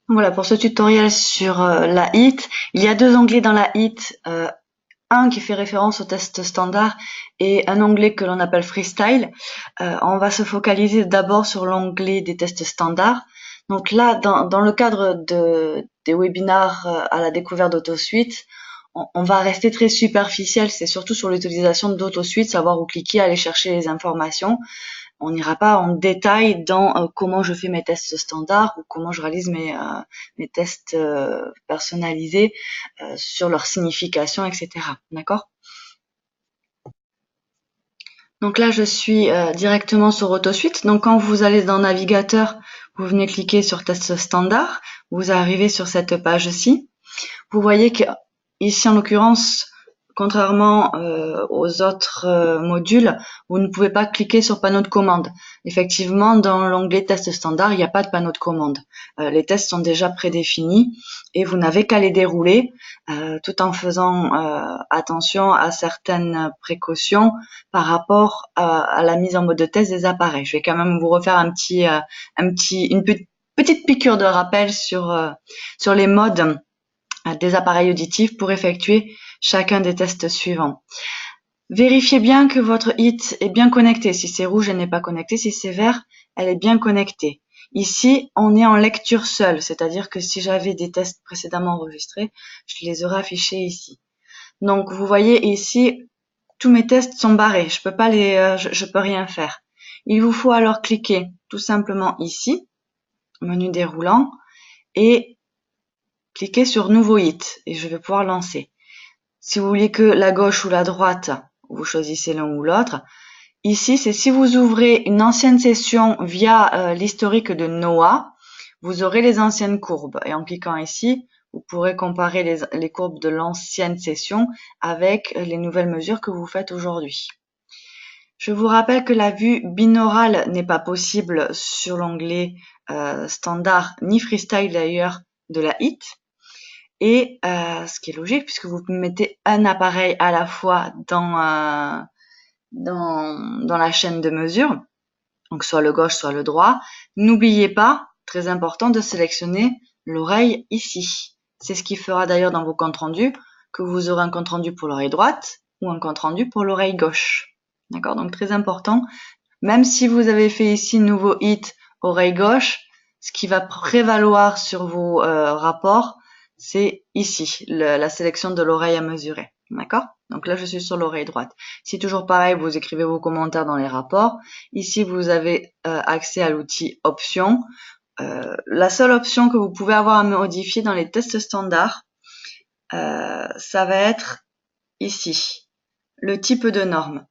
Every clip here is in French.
Voilà pour ce tutoriel sur la HIT. Il y a deux onglets dans la HIT, un qui fait référence au test standard et un onglet que l'on appelle Freestyle. On va se focaliser d'abord sur l'onglet des tests standards. Donc là, dans le cadre des webinars à la découverte d'AutoSuite, on va rester très superficiel, c'est surtout sur l'utilisation d'AutoSuite, savoir où cliquer, aller chercher les informations. On n'ira pas en détail dans comment je fais mes tests standards ou comment je réalise mes tests personnalisés sur leur signification, etc. D'accord? Donc là, je suis directement sur AutoSuite. Donc quand vous allez dans Navigateur, vous venez cliquer sur Test standard. Vous arrivez sur cette page-ci. Vous voyez que ici, en l'occurrence, contrairement aux autres modules, vous ne pouvez pas cliquer sur panneau de commande. Effectivement, dans l'onglet test standard, il n'y a pas de panneau de commande. Les tests sont déjà prédéfinis et vous n'avez qu'à les dérouler tout en faisant attention à certaines précautions par rapport à la mise en mode de test des appareils. Je vais quand même vous refaire une petite piqûre de rappel sur les modes des appareils auditifs pour effectuer chacun des tests suivants. Vérifiez bien que votre HIT est bien connecté. Si c'est rouge, elle n'est pas connectée. Si c'est vert, elle est bien connectée. Ici, on est en lecture seule, c'est-à-dire que si j'avais des tests précédemment enregistrés, je les aurais affichés ici. Donc, vous voyez ici, tous mes tests sont barrés. Je peux pas je peux rien faire. Il vous faut alors cliquer tout simplement ici, menu déroulant, et cliquez sur Nouveau HIT et je vais pouvoir lancer. Si vous voulez que la gauche ou la droite, vous choisissez l'un ou l'autre. Ici, c'est si vous ouvrez une ancienne session via l'historique de Noah, vous aurez les anciennes courbes. Et en cliquant ici, vous pourrez comparer les courbes de l'ancienne session avec les nouvelles mesures que vous faites aujourd'hui. Je vous rappelle que la vue binaurale n'est pas possible sur l'onglet standard ni freestyle d'ailleurs de la HIT. Et ce qui est logique puisque vous mettez un appareil à la fois dans la chaîne de mesure, donc soit le gauche, soit le droit. N'oubliez pas, très important, de sélectionner l'oreille ici. C'est ce qui fera d'ailleurs dans vos comptes rendus que vous aurez un compte rendu pour l'oreille droite ou un compte rendu pour l'oreille gauche. D'accord? Donc très important. Même si vous avez fait ici nouveau HIT oreille gauche, ce qui va prévaloir sur vos rapports, c'est ici, la sélection de l'oreille à mesurer. D'accord? Donc là, je suis sur l'oreille droite. Si toujours pareil, vous écrivez vos commentaires dans les rapports. Ici, vous avez accès à l'outil Options. La seule option que vous pouvez avoir à modifier dans les tests standards, ça va être ici, le type de norme.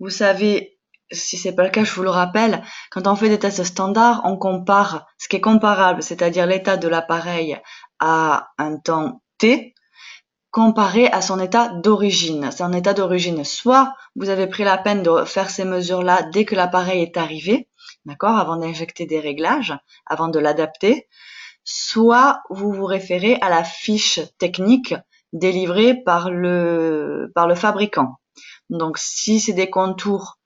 Vous savez, si c'est pas le cas, je vous le rappelle, quand on fait des tests standards, on compare ce qui est comparable, c'est-à-dire l'état de l'appareil à un temps T, comparé à son état d'origine. Son état d'origine, soit vous avez pris la peine de faire ces mesures-là dès que l'appareil est arrivé, d'accord, avant d'injecter des réglages, avant de l'adapter, soit vous vous référez à la fiche technique délivrée par le fabricant. Donc, si c'est des contours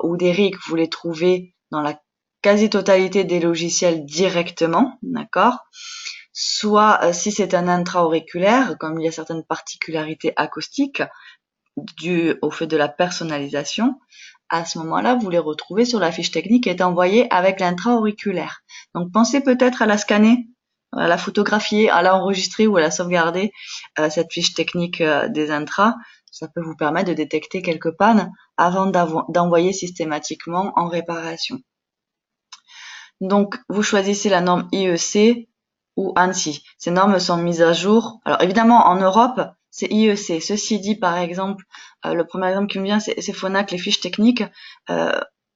ou des rigs, vous les trouvez dans la quasi-totalité des logiciels directement, d'accord? Soit si c'est un intra-auriculaire, comme il y a certaines particularités acoustiques dues au fait de la personnalisation, à ce moment-là, vous les retrouvez sur la fiche technique qui est envoyée avec l'intra-auriculaire. Donc, pensez peut-être à la scanner, à la photographier, à la enregistrer ou à la sauvegarder, cette fiche technique des intras. Ça peut vous permettre de détecter quelques pannes avant d'envoyer systématiquement en réparation. Donc, vous choisissez la norme IEC ou ANSI. Ces normes sont mises à jour. Alors, évidemment, en Europe, c'est IEC. Ceci dit, par exemple, le premier exemple qui me vient, c'est Phonak. Les fiches techniques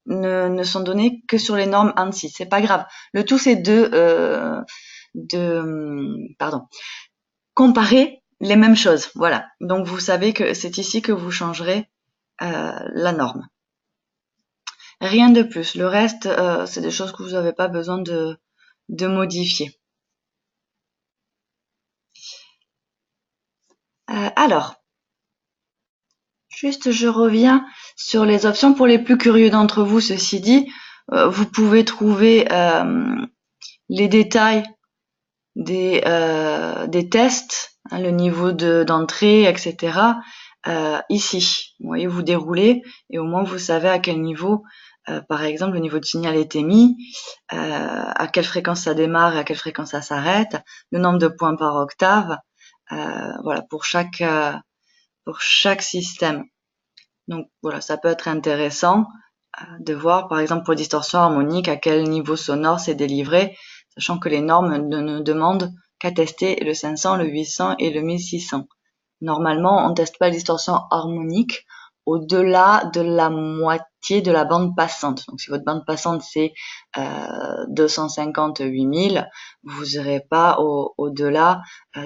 ne sont données que sur les normes ANSI. C'est pas grave. Le tout, c'est comparer les mêmes choses. Voilà. Donc, vous savez que c'est ici que vous changerez la norme. Rien de plus. Le reste, c'est des choses que vous n'avez pas besoin de modifier. Alors, juste je reviens sur les options pour les plus curieux d'entre vous. Ceci dit, vous pouvez trouver les détails des tests, hein, le niveau d'entrée, etc. Ici. Vous voyez, vous déroulez et au moins vous savez à quel niveau, par exemple, le niveau de signal est émis, à quelle fréquence ça démarre et à quelle fréquence ça s'arrête, le nombre de points par octave, voilà, pour chaque système. Donc voilà, ça peut être intéressant de voir, par exemple, pour distorsion harmonique, à quel niveau sonore c'est délivré, sachant que les normes ne demandent qu'à tester le 500, le 800 et le 1600. Normalement, on ne teste pas la distorsion harmonique au-delà de la moitié de la bande passante. Donc si votre bande passante c'est 250 8000, vous n'irez pas au-delà à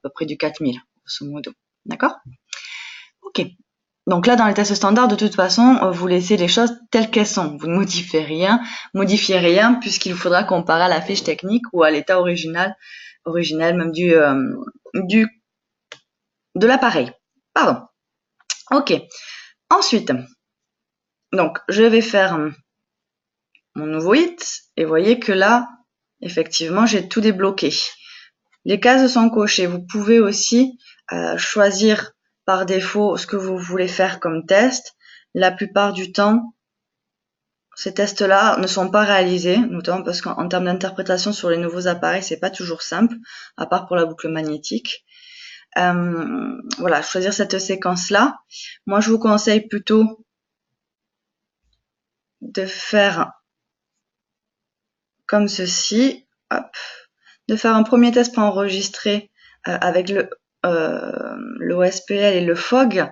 peu près du 4000, grosso modo. D'accord? Ok. Donc là, dans les tests standards, de toute façon, vous laissez les choses telles qu'elles sont. Vous ne modifiez rien, puisqu'il vous faudra comparer à la fiche technique ou à l'état original même de l'appareil. Pardon. Ok. Ensuite, donc je vais faire mon nouveau hit et voyez que là, effectivement, j'ai tout débloqué. Les cases sont cochées. Vous pouvez aussi choisir par défaut ce que vous voulez faire comme test. La plupart du temps, ces tests-là ne sont pas réalisés, notamment parce qu'en termes d'interprétation sur les nouveaux appareils, c'est pas toujours simple, à part pour la boucle magnétique. Voilà, choisir cette séquence-là. Moi, je vous conseille plutôt de faire comme ceci. Hop. De faire un premier test préenregistré avec l'OSPL et le FOG,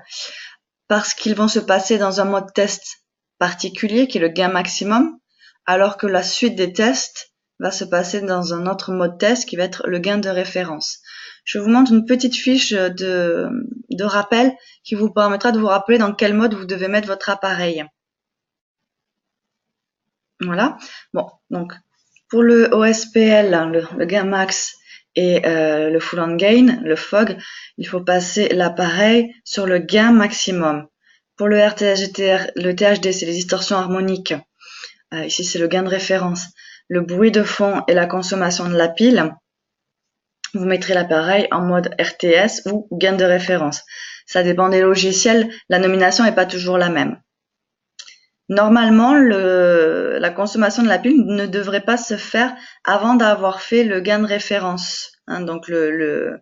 parce qu'ils vont se passer dans un mode test particulier qui est le gain maximum, alors que la suite des tests va se passer dans un autre mode test qui va être le gain de référence. Je vous montre une petite fiche de rappel qui vous permettra de vous rappeler dans quel mode vous devez mettre votre appareil. Voilà. Bon, donc pour le OSPL, le gain max et le full on gain, le FOG, il faut passer l'appareil sur le gain maximum. Pour le RTH-GTR, le THD, c'est les distorsions harmoniques. Ici, c'est le gain de référence. Le bruit de fond et la consommation de la pile, vous mettrez l'appareil en mode RTS ou gain de référence. Ça dépend des logiciels, la nomination n'est pas toujours la même. Normalement, la consommation de la pile ne devrait pas se faire avant d'avoir fait le gain de référence. Hein, donc le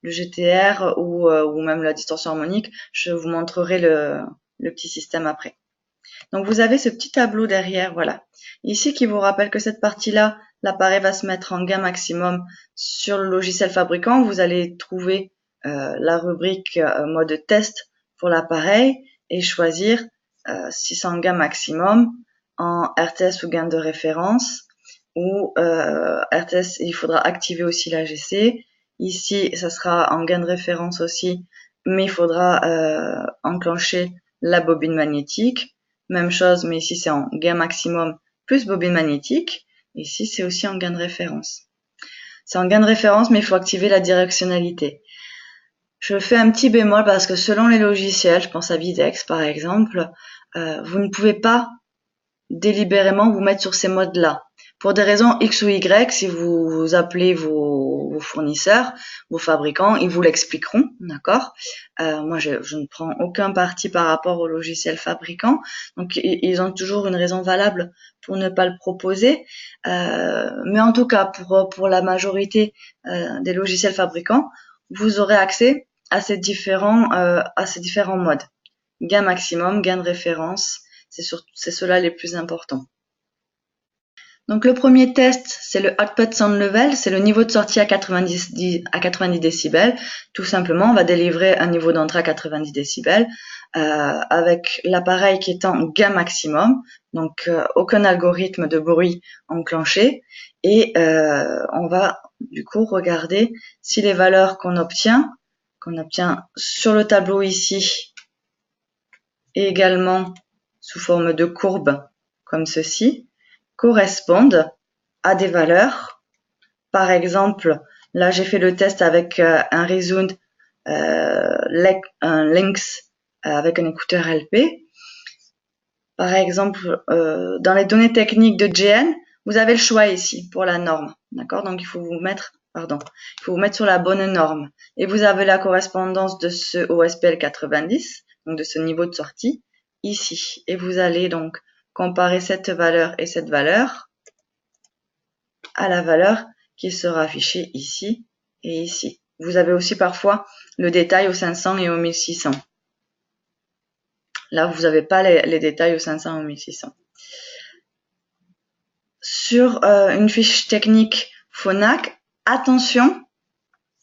GTR ou même la distorsion harmonique, je vous montrerai le petit système après. Donc vous avez ce petit tableau derrière, voilà. Ici qui vous rappelle que cette partie-là, l'appareil va se mettre en gain maximum sur le logiciel fabricant. Vous allez trouver la rubrique mode test pour l'appareil et choisir si c'est en gain maximum, en RTS ou gain de référence, ou RTS, il faudra activer aussi l'AGC. Ici, ça sera en gain de référence aussi, mais il faudra enclencher la bobine magnétique. Même chose, mais ici c'est en gain maximum plus bobine magnétique. Ici, c'est aussi en gain de référence. C'est en gain de référence, mais il faut activer la directionnalité. Je fais un petit bémol parce que selon les logiciels, je pense à Videx par exemple, vous ne pouvez pas délibérément vous mettre sur ces modes-là. Pour des raisons X ou Y, si vous appelez vos fournisseurs, vos fabricants, ils vous l'expliqueront, d'accord? Moi, je ne prends aucun parti par rapport au logiciel fabricant, donc ils ont toujours une raison valable pour ne pas le proposer. Mais en tout cas, pour la majorité des logiciels fabricants, vous aurez accès à ces différents modes. Gain maximum, gain de référence, c'est ceux-là les plus importants. Donc le premier test, c'est le output sound level, c'est le niveau de sortie à 90 décibels. Tout simplement, on va délivrer un niveau d'entrée à 90 décibels avec l'appareil qui est en gain maximum, donc aucun algorithme de bruit enclenché. Et on va du coup regarder si les valeurs qu'on obtient sur le tableau ici, et également sous forme de courbe comme ceci, correspondent à des valeurs. Par exemple, là j'ai fait le test avec un Resound, un Lynx avec un écouteur LP. Par exemple, dans les données techniques de GN, Vous avez le choix ici pour la norme, d'accord? Donc il faut vous mettre, sur la bonne norme. Et vous avez la correspondance de ce OSPL 90, donc de ce niveau de sortie, ici. Et vous allez donc comparer cette valeur et cette valeur à la valeur qui sera affichée ici et ici. Vous avez aussi parfois le détail au 500 et au 1600. Là, vous n'avez pas les détails au 500 et au 1600. Sur une fiche technique Phonak, attention,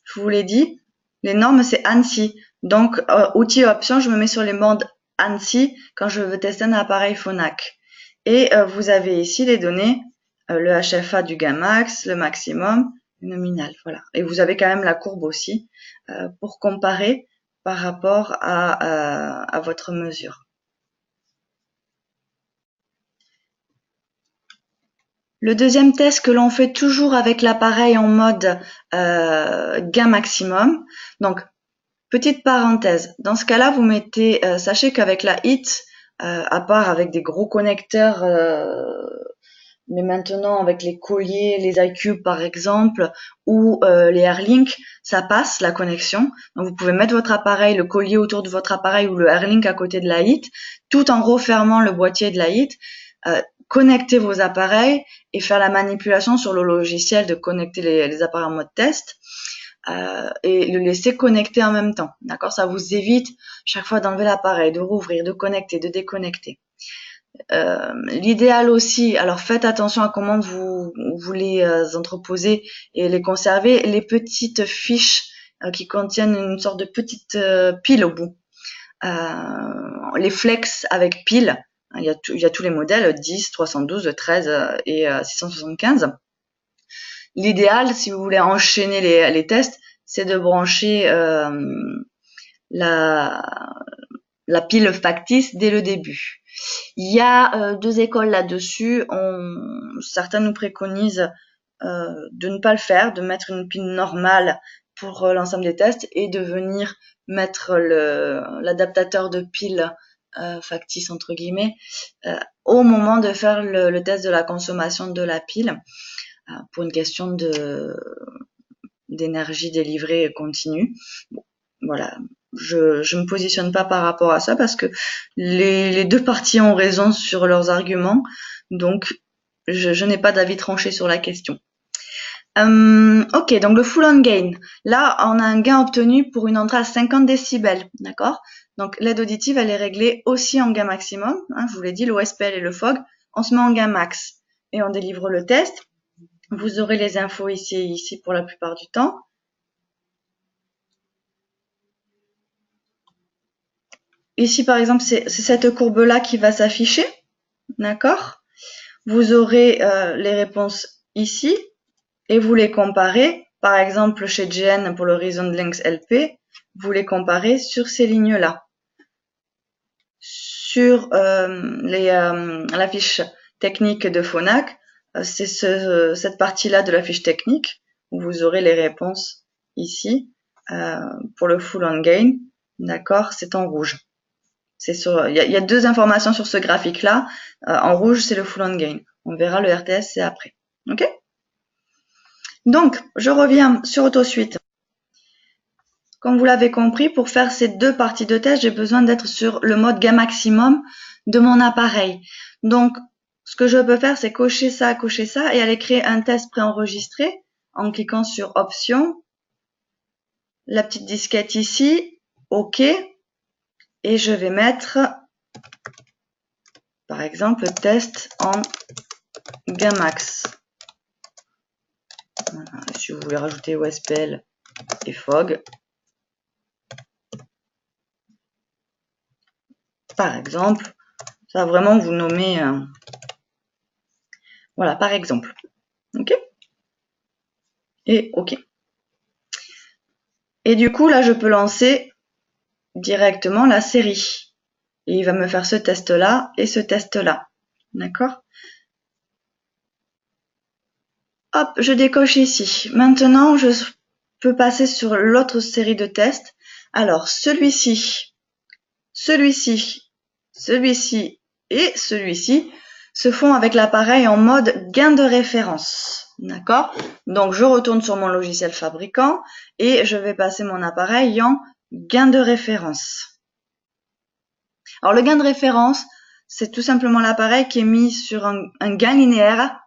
je vous l'ai dit, les normes c'est ANSI. Donc, outils et options, je me mets sur les modes ANSI quand je veux tester un appareil Phonak. Et vous avez ici les données, le HFA du gain max, le maximum, le nominal, voilà. Et vous avez quand même la courbe aussi pour comparer par rapport à votre mesure. Le deuxième test que l'on fait toujours avec l'appareil en mode gain maximum. Donc, petite parenthèse, dans ce cas-là, vous mettez, sachez qu'avec la HIT, à part avec des gros connecteurs, mais maintenant avec les colliers, les iCube par exemple, ou les AirLink, ça passe la connexion. Donc vous pouvez mettre votre appareil, le collier autour de votre appareil ou le AirLink à côté de la HIT, tout en refermant le boîtier de la HIT. Connecter vos appareils et faire la manipulation sur le logiciel de connecter les appareils en mode test et le laisser connecter en même temps. D'accord? Ça vous évite chaque fois d'enlever l'appareil, de rouvrir, de connecter, de déconnecter. L'idéal aussi, alors faites attention à comment vous les entreposez et les conserver, les petites fiches qui contiennent une sorte de petite pile au bout. Les flex avec pile, il y a tous les modèles, 10, 312, 13 et 675. L'idéal, si vous voulez enchaîner les tests, c'est de brancher la pile factice dès le début. Il y a deux écoles là-dessus. Certains nous préconisent de ne pas le faire, de mettre une pile normale pour l'ensemble des tests et de venir mettre l'adaptateur de pile factice entre guillemets au moment de faire le test de la consommation de la pile pour une question d'énergie délivrée continue. Bon, voilà, je me positionne pas par rapport à ça parce que les deux parties ont raison sur leurs arguments, donc je n'ai pas d'avis tranché sur la question. Ok, donc le full on gain. Là, on a un gain obtenu pour une entrée à 50 décibels, d'accord? Donc l'aide auditive, elle est réglée aussi en gain maximum. Hein, je vous l'ai dit, l'OSPL et le FOG, on se met en gain max et on délivre le test. Vous aurez les infos ici et ici pour la plupart du temps. Ici, par exemple, c'est cette courbe-là qui va s'afficher, d'accord? Vous aurez les réponses ici et vous les comparez. Par exemple, chez GN pour le Reason Links LP, vous les comparez sur ces lignes-là. Sur la fiche technique de Phonak, c'est cette partie-là de la fiche technique où vous aurez les réponses ici pour le full on gain, d'accord, c'est en rouge. Il y a deux informations sur ce graphique-là. En rouge, c'est le full on gain. On verra le RTS, c'est après. Ok? Donc, je reviens sur AutoSuite. Comme vous l'avez compris, pour faire ces deux parties de test, j'ai besoin d'être sur le mode gain maximum de mon appareil. Donc, ce que je peux faire, c'est cocher ça et aller créer un test préenregistré en cliquant sur Options, la petite disquette ici, OK, et je vais mettre, par exemple, test en gain max. Si vous voulez rajouter OSPL et FOG, par exemple, ça va vraiment vous nommer, voilà, par exemple, ok, et ok. Et du coup, là, je peux lancer directement la série. Et il va me faire ce test-là et ce test-là, d'accord? Hop, je décoche ici. Maintenant, je peux passer sur l'autre série de tests. Alors, celui-ci, celui-ci, celui-ci et celui-ci se font avec l'appareil en mode gain de référence. D'accord? Donc, je retourne sur mon logiciel fabricant et je vais passer mon appareil en gain de référence. Alors, le gain de référence, c'est tout simplement l'appareil qui est mis sur un gain linéaire,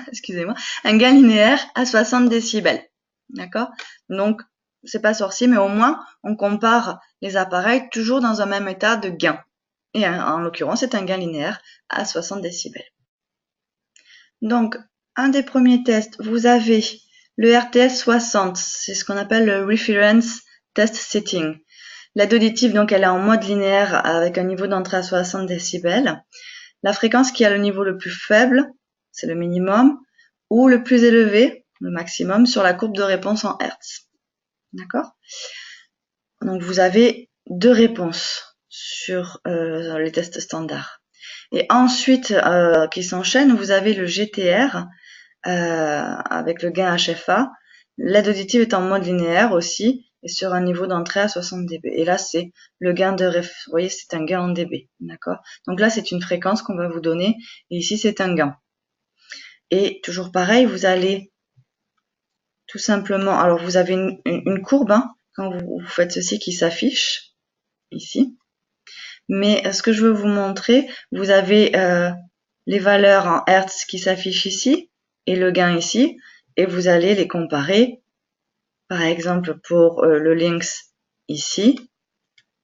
excusez-moi, un gain linéaire à 60 décibels. D'accord? Donc, c'est pas sorcier, mais au moins, on compare les appareils toujours dans un même état de gain. Et en l'occurrence, c'est un gain linéaire à 60 décibels. Donc, un des premiers tests, vous avez le RTS 60, c'est ce qu'on appelle le Reference Test Setting. L'aide auditive, donc, elle est en mode linéaire avec un niveau d'entrée à 60 décibels. La fréquence qui a le niveau le plus faible, c'est le minimum, ou le plus élevé, le maximum, sur la courbe de réponse en Hertz. D'accord? Donc, vous avez deux réponses sur les tests standards. Et ensuite, qui s'enchaîne, vous avez le GTR avec le gain HFA. L'aide auditive est en mode linéaire aussi et sur un niveau d'entrée à 60 dB. Et là, c'est le gain de vous voyez, c'est un gain en dB, d'accord? Donc là, c'est une fréquence qu'on va vous donner et ici, c'est un gain. Et toujours pareil, vous allez tout simplement, alors vous avez une courbe hein, quand vous faites ceci qui s'affiche ici. Mais ce que je veux vous montrer, vous avez les valeurs en Hertz qui s'affichent ici et le gain ici, et vous allez les comparer, par exemple pour le Lynx ici,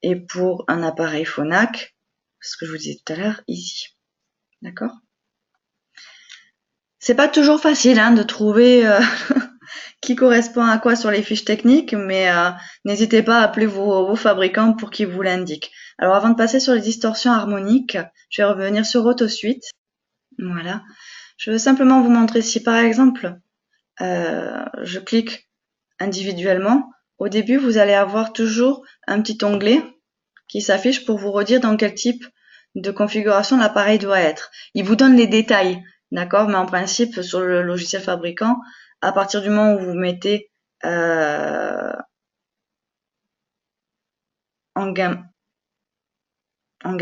et pour un appareil Phonak, ce que je vous disais tout à l'heure, ici. D'accord? C'est pas toujours facile hein, de trouver qui correspond à quoi sur les fiches techniques, mais n'hésitez pas à appeler vos fabricants pour qu'ils vous l'indiquent. Alors avant de passer sur les distorsions harmoniques, je vais revenir sur AutoSuite. Voilà. Je veux simplement vous montrer si par exemple, je clique individuellement, au début vous allez avoir toujours un petit onglet qui s'affiche pour vous redire dans quel type de configuration l'appareil doit être. Il vous donne les détails, d'accord? Mais en principe, sur le logiciel fabricant, à partir du moment où vous mettez en gain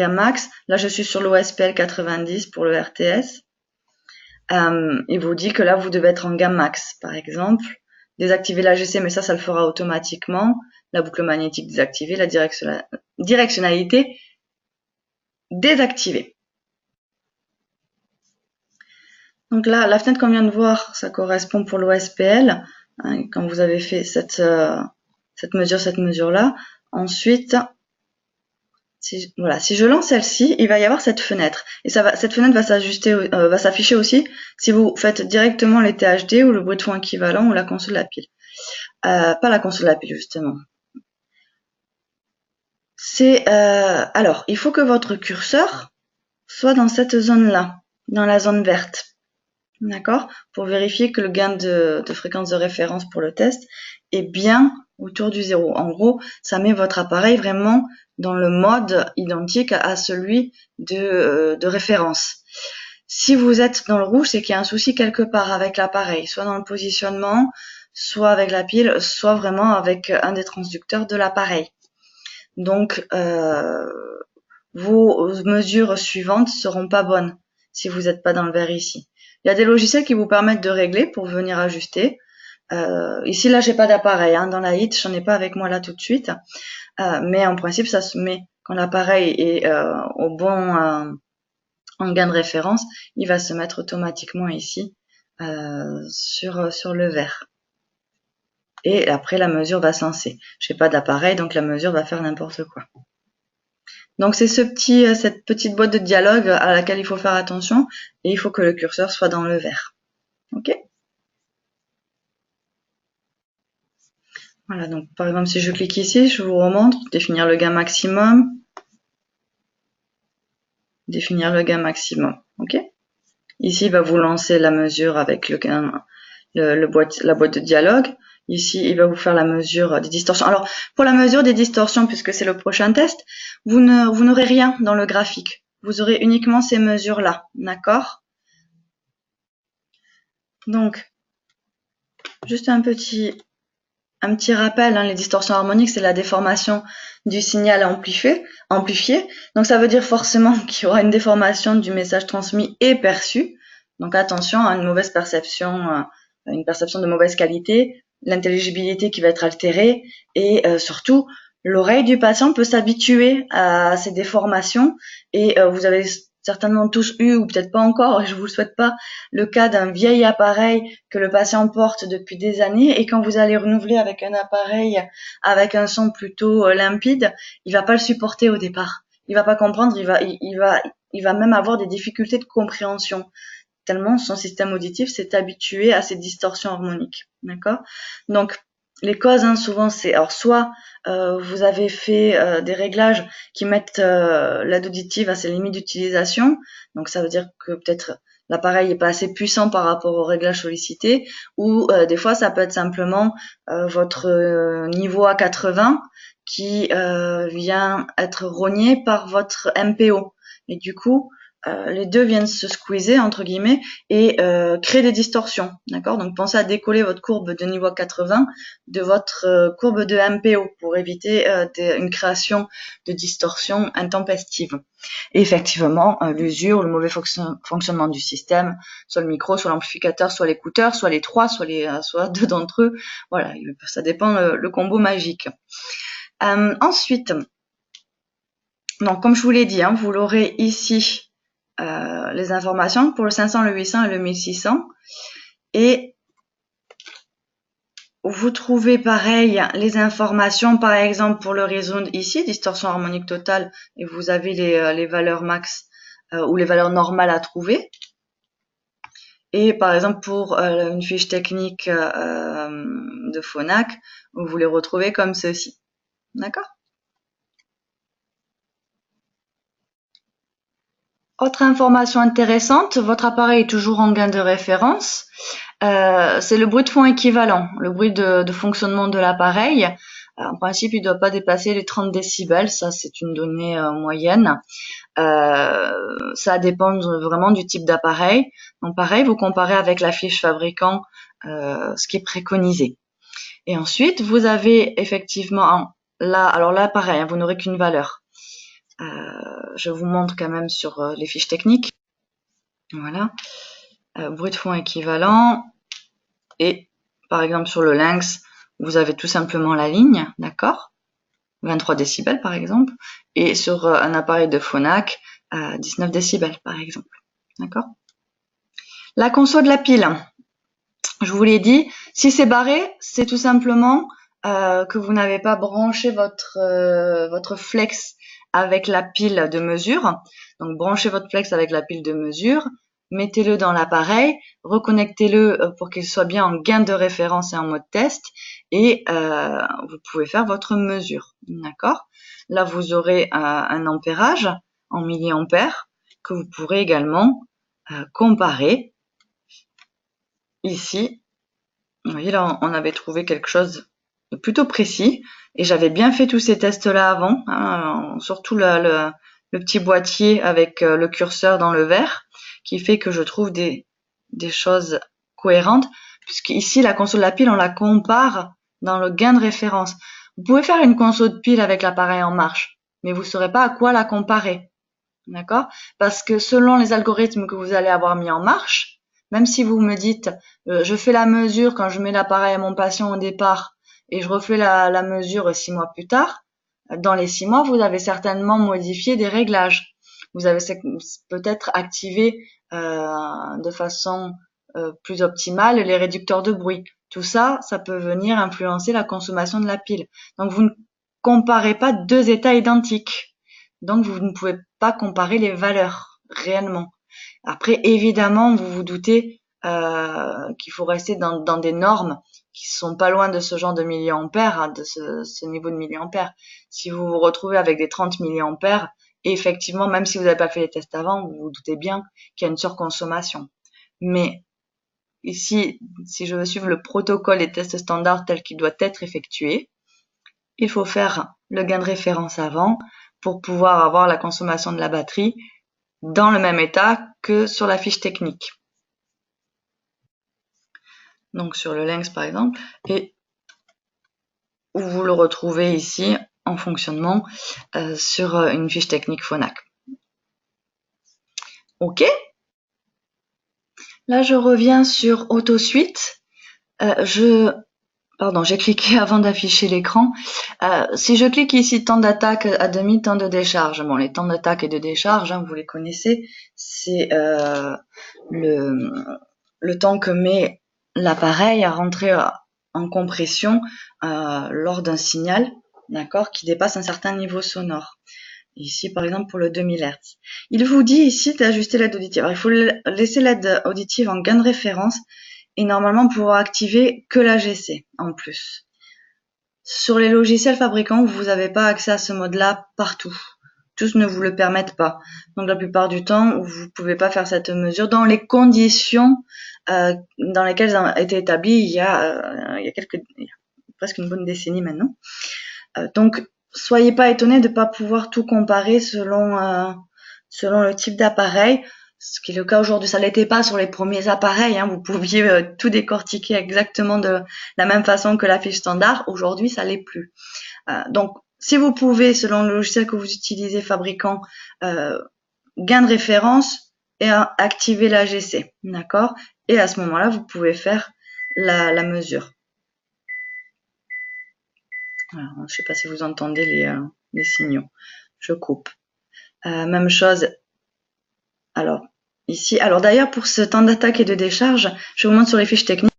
max, là je suis sur l'OSPL 90 pour le RTS, il vous dit que là vous devez être en gain max, par exemple. Désactiver l'AGC, mais ça le fera automatiquement. La boucle magnétique désactivée, la directionnalité désactivée. Donc là, la fenêtre qu'on vient de voir, ça correspond pour l'OSPL, hein, quand vous avez fait cette mesure-là. Ensuite, si je lance celle-ci, il va y avoir cette fenêtre. Et cette fenêtre va s'afficher aussi si vous faites directement les THD ou le bruit de fond équivalent ou la console de la pile. Pas la console de la pile, justement. Alors, il faut que votre curseur soit dans cette zone-là, dans la zone verte. D'accord? Pour vérifier que le gain de fréquence de référence pour le test est bien autour du 0. En gros, ça met votre appareil vraiment dans le mode identique à celui de référence. Si vous êtes dans le rouge, c'est qu'il y a un souci quelque part avec l'appareil, soit dans le positionnement, soit avec la pile, soit vraiment avec un des transducteurs de l'appareil. Donc, vos mesures suivantes seront pas bonnes si vous n'êtes pas dans le vert ici. Il y a des logiciels qui vous permettent de régler pour venir ajuster. Ici, là, j'ai pas d'appareil. Hein. Dans la HIT, j'en ai pas avec moi là tout de suite. Mais en principe, ça se met quand l'appareil est au bon en gain de référence, il va se mettre automatiquement ici sur le vert. Et après, la mesure va se lancer. J'ai pas d'appareil, donc la mesure va faire n'importe quoi. Donc c'est cette petite boîte de dialogue à laquelle il faut faire attention et il faut que le curseur soit dans le vert. Ok? Voilà, donc par exemple si je clique ici, je vous remontre, définir le gain maximum, définir le gain maximum. Ok? Ici, il va vous lancer la mesure avec le gain, la boîte de dialogue. Ici, il va vous faire la mesure des distorsions. Alors, pour la mesure des distorsions, puisque c'est le prochain test, vous n'aurez rien dans le graphique. Vous aurez uniquement ces mesures-là, d'accord? Donc, juste un petit un petit rappel, hein, les distorsions harmoniques, c'est la déformation du signal amplifié. Donc ça veut dire forcément qu'il y aura une déformation du message transmis et perçu. Donc attention à une mauvaise perception, une perception de mauvaise qualité, l'intelligibilité qui va être altérée et surtout l'oreille du patient peut s'habituer à ces déformations et vous avez certainement tous eu, ou peut-être pas encore, je vous le souhaite pas, le cas d'un vieil appareil que le patient porte depuis des années et quand vous allez renouveler avec un appareil avec un son plutôt limpide, il va pas le supporter au départ. Il va pas comprendre, il va même avoir des difficultés de compréhension tellement son système auditif s'est habitué à ces distorsions harmoniques. D'accord? Donc, les causes, hein, souvent, c'est alors soit vous avez fait des réglages qui mettent l'aide auditive à ses limites d'utilisation, donc ça veut dire que peut-être l'appareil est pas assez puissant par rapport au réglage sollicité, ou des fois ça peut être simplement votre niveau à 80 qui vient être rogné par votre MPO. Et du coup, les deux viennent se squeezer entre guillemets et créer des distorsions, d'accord? Donc pensez à décoller votre courbe de niveau 80 de votre courbe de MPO pour éviter une création de distorsions intempestives. Et effectivement, l'usure, le mauvais fonctionnement du système, soit le micro, soit l'amplificateur, soit l'écouteur, soit les trois, soit deux d'entre eux. Voilà, ça dépend le combo magique. Ensuite, donc comme je vous l'ai dit, hein, vous l'aurez ici les informations pour le 500, le 800 et le 1600. Et vous trouvez pareil les informations, par exemple pour le réseau ici, distorsion harmonique totale, et vous avez les valeurs max ou les valeurs normales à trouver. Et par exemple pour une fiche technique de Phonak, vous les retrouvez comme ceci. D'accord? Autre information intéressante, votre appareil est toujours en gain de référence. C'est le bruit de fond équivalent, le bruit de fonctionnement de l'appareil. En principe, il ne doit pas dépasser les 30 décibels, ça c'est une donnée moyenne. Ça dépend vraiment du type d'appareil. Donc pareil, vous comparez avec la fiche fabricant ce qui est préconisé. Et ensuite, vous avez effectivement là, alors là pareil, hein, vous n'aurez qu'une valeur. Je vous montre quand même sur les fiches techniques. Voilà. Bruit de fond équivalent. Et par exemple sur le lynx, vous avez tout simplement la ligne, d'accord, 23 décibels par exemple, et sur un appareil de Phonak, 19 décibels par exemple, d'accord. La conso de la pile, je vous l'ai dit, si c'est barré, c'est tout simplement que vous n'avez pas branché votre flex avec la pile de mesure. Donc branchez votre flex avec la pile de mesure, mettez-le dans l'appareil, reconnectez-le pour qu'il soit bien en gain de référence et en mode test, et vous pouvez faire votre mesure. D'accord? Là, vous aurez un ampérage en milliampères que vous pourrez également comparer. Ici, vous voyez là, on avait trouvé quelque chose de plutôt précis et j'avais bien fait tous ces tests-là avant, hein, surtout le petit boîtier avec le curseur dans le vert qui fait que je trouve des choses cohérentes puisqu'ici la console de la pile on la compare dans le gain de référence. Vous pouvez faire une console de pile avec l'appareil en marche, mais vous ne saurez pas à quoi la comparer. D'accord? Parce que selon les algorithmes que vous allez avoir mis en marche, même si vous me dites, je fais la mesure quand je mets l'appareil à mon patient au départ et je refais la mesure 6 mois plus tard, dans les 6 mois, vous avez certainement modifié des réglages. Vous avez peut-être activé de façon plus optimale les réducteurs de bruit. Tout ça, ça peut venir influencer la consommation de la pile. Donc, vous ne comparez pas deux états identiques. Donc, vous ne pouvez pas comparer les valeurs réellement. Après, évidemment, vous vous doutez qu'il faut rester dans des normes qui sont pas loin de ce genre de milliampères, hein, de ce niveau de milliampères. Si vous vous retrouvez avec des 30 milliampères, effectivement, même si vous n'avez pas fait les tests avant, vous vous doutez bien qu'il y a une surconsommation. Mais ici, si je veux suivre le protocole des tests standards tel qu'il doit être effectué, il faut faire le gain de référence avant pour pouvoir avoir la consommation de la batterie dans le même état que sur la fiche technique. Donc sur le lynx par exemple. Et ou vous le retrouvez ici en fonctionnement sur une fiche technique Phonak. OK. Là, je reviens sur AutoSuite. Pardon, j'ai cliqué avant d'afficher l'écran. Si je clique ici temps d'attaque à demi, temps de décharge. Bon, les temps d'attaque et de décharge, hein, vous les connaissez. C'est le temps que met l'appareil à rentrer en compression lors d'un signal, d'accord, qui dépasse un certain niveau sonore. Ici, par exemple, pour le 2000 Hz. Il vous dit ici d'ajuster l'aide auditive. Alors, il faut laisser l'aide auditive en gain de référence et normalement pouvoir activer que l'AGC en plus. Sur les logiciels fabricants, vous n'avez pas accès à ce mode-là partout. Tous ne vous le permettent pas. Donc la plupart du temps, vous ne pouvez pas faire cette mesure dans les conditions dans lesquelles elles ont été établies il y a presque une bonne décennie maintenant. Donc soyez pas étonnés de ne pas pouvoir tout comparer selon le type d'appareil. Ce qui est le cas aujourd'hui, ça l'était pas sur les premiers appareils, hein, vous pouviez tout décortiquer exactement de la même façon que la fiche standard. Aujourd'hui, ça l'est plus. Donc, si vous pouvez, selon le logiciel que vous utilisez, fabricant, gain de référence et activer l'AGC, d'accord? Et à ce moment-là, vous pouvez faire la mesure. Alors, je ne sais pas si vous entendez les signaux. Je coupe. Même chose. Alors, ici, alors d'ailleurs, pour ce temps d'attaque et de décharge, je vous montre sur les fiches techniques.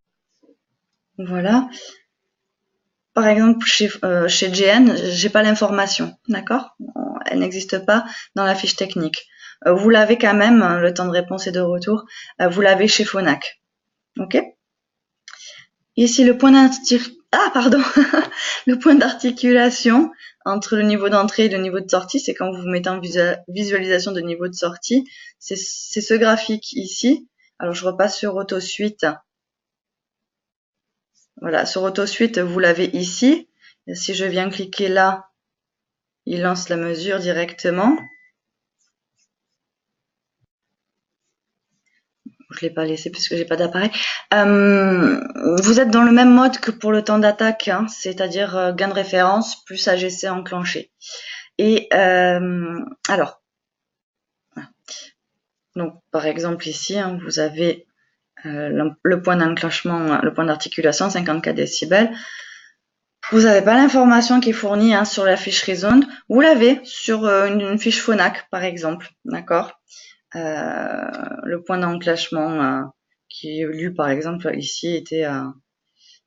Voilà. Par exemple, chez GN, j'ai pas l'information, d'accord? Elle n'existe pas dans la fiche technique. Vous l'avez quand même, le temps de réponse et de retour, vous l'avez chez Phonak. Ok? Ici, le point le point d'articulation entre le niveau d'entrée et le niveau de sortie, c'est quand vous vous mettez en visualisation de niveau de sortie. C'est ce graphique ici. Alors, je repasse sur AutoSuite. Voilà, sur AutoSuite, vous l'avez ici. Et si je viens cliquer là, il lance la mesure directement. Je l'ai pas laissé puisque j'ai pas d'appareil. Vous êtes dans le même mode que pour le temps d'attaque, hein, c'est-à-dire gain de référence plus AGC enclenché. Et alors, donc par exemple ici, hein, vous avez le point d'enclenchement, le point d'articulation, 54 décibels. Vous n'avez pas l'information qui est fournie hein, sur la fiche Resound. Vous l'avez sur une fiche Phonak, par exemple, d'accord. Le point d'enclenchement qui est lu par exemple ici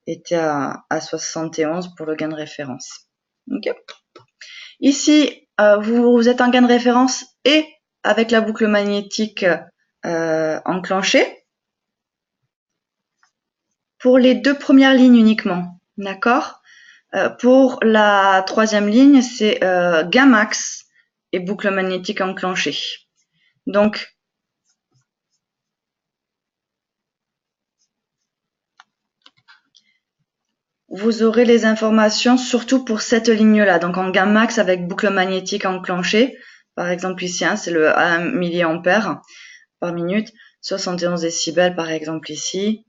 était à 71 pour le gain de référence. Okay. Ici, vous êtes en gain de référence et avec la boucle magnétique enclenchée pour les deux premières lignes uniquement, d'accord. Pour la troisième ligne, c'est gain max et boucle magnétique enclenchée. Donc, vous aurez les informations surtout pour cette ligne-là. Donc, en gain max avec boucle magnétique enclenchée. Par exemple, ici, hein, c'est le 1 mA par minute. 71 décibels, par exemple, ici.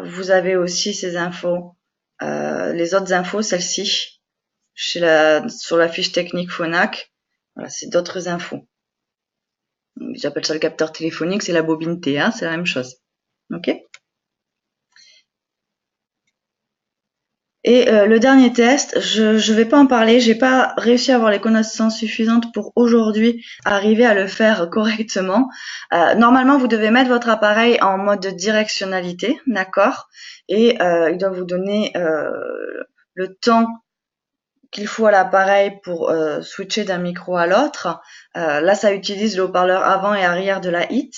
Vous avez aussi ces infos. Les autres infos, celles-ci, sur la fiche technique Phonak. Voilà, c'est d'autres infos. J'appelle ça le capteur téléphonique, c'est la bobine T, hein, c'est la même chose. Ok. Et le dernier test, je vais pas en parler, j'ai pas réussi à avoir les connaissances suffisantes pour aujourd'hui arriver à le faire correctement. Normalement, vous devez mettre votre appareil en mode directionnalité, d'accord? Et il doit vous donner le temps qu'il faut à l'appareil pour switcher d'un micro à l'autre. Là, ça utilise le haut-parleur avant et arrière de la HIT.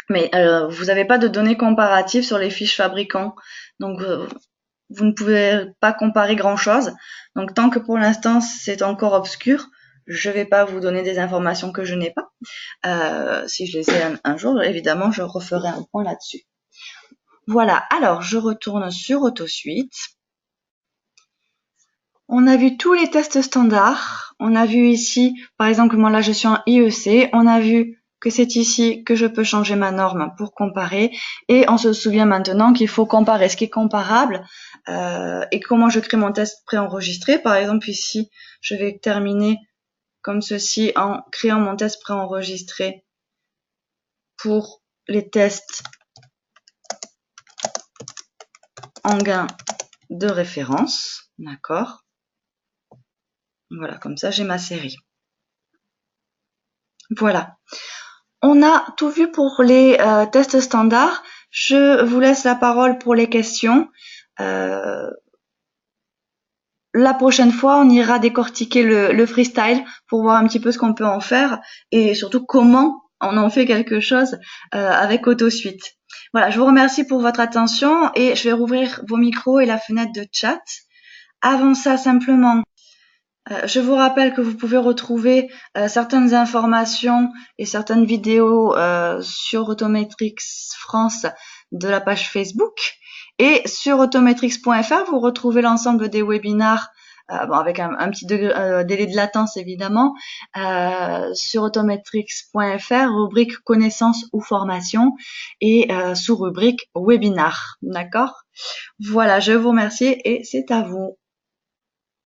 Mais vous n'avez pas de données comparatives sur les fiches fabricants. Donc, vous ne pouvez pas comparer grand-chose. Donc, tant que pour l'instant, c'est encore obscur, je ne vais pas vous donner des informations que je n'ai pas. Si je les ai un jour, évidemment, je referai un point là-dessus. Voilà, alors je retourne sur AutoSuite. On a vu tous les tests standards. On a vu ici, par exemple, moi là je suis en IEC. On a vu que c'est ici que je peux changer ma norme pour comparer. Et on se souvient maintenant qu'il faut comparer ce qui est comparable et comment je crée mon test préenregistré. Par exemple, ici, je vais terminer comme ceci en créant mon test préenregistré pour les tests en gain de référence. D'accord? Voilà, comme ça, j'ai ma série. Voilà. On a tout vu pour les tests standards. Je vous laisse la parole pour les questions. La prochaine fois, on ira décortiquer le freestyle pour voir un petit peu ce qu'on peut en faire et surtout comment on en fait quelque chose avec AutoSuite. Voilà, je vous remercie pour votre attention et je vais rouvrir vos micros et la fenêtre de chat. Avant ça, simplement, je vous rappelle que vous pouvez retrouver certaines informations et certaines vidéos sur Autometrix France de la page Facebook. Et sur autometrix.fr, vous retrouvez l'ensemble des webinars, avec un petit délai de latence évidemment, sur autometrix.fr, rubrique connaissances ou formation, et sous rubrique webinar. D'accord? Voilà, je vous remercie et c'est à vous.